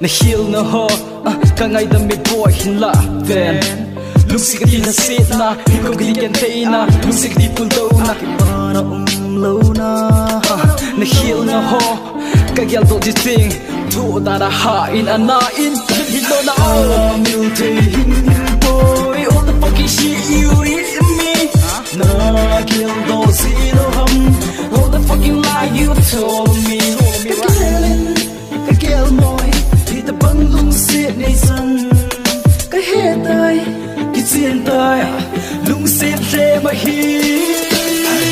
na heal na ho ka ngai da me boy hin la then lúc xí cái tin xịt na đi công cái tiền tây na lúc xí cái đi pull đâu na cái mà lâu na na heal na ho cái gal do this thing thu da da ha in ana in hit no na all you take boy all the fucking shit you hit me na gal do zero hum all the fucking lie you told me cái gal moi thì ta băng lung xịt này dần cái hết tay diện tay lung xịt lệ mà hi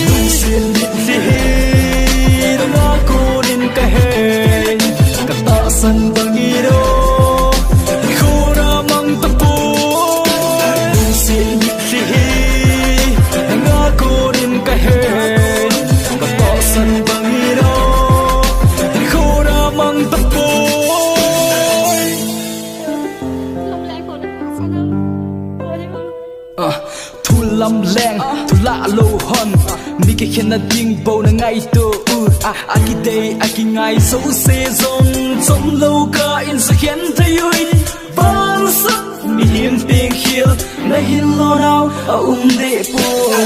lung xịt lệ đó ngã cô đến cái hè cả ta sân bằng đi đâu khô ra mang tập bố lung xịt lệ ngã cô đến cái hè cả ta sân bằng đi đâu khô ra mang tập bố thu lâm leng thu lạ lâu hơn mi cái khen na ding bầu na ngay tu aki day aki ngay xấu xe zong lâu cả in sa khen thay ui vang sắc mi hiền tiếng khiêu na hiền lo nào để po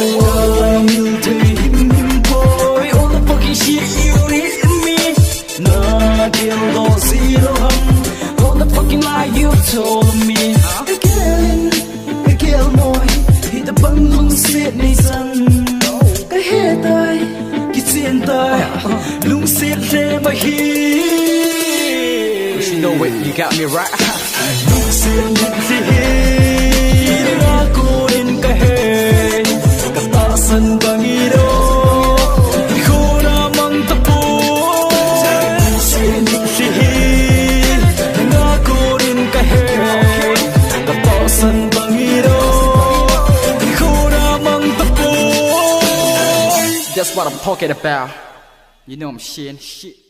mil thay him boy all the fucking shit you did in me na kill lo zero hum all the fucking lie you told me again moi ta băng lung xịt này dần cái hết tay cái diện tay lung xịt lệ mà hi you know it you got me right lung xịt lệ ngã cô đến cái hè cả ta sân bằng đi đâu khô đã mang tập bố lung xịt lệ ngã cô đến cái hè cả ta sân bằng đi đâu. That's what I'm talking about. You know I'm sharing shit.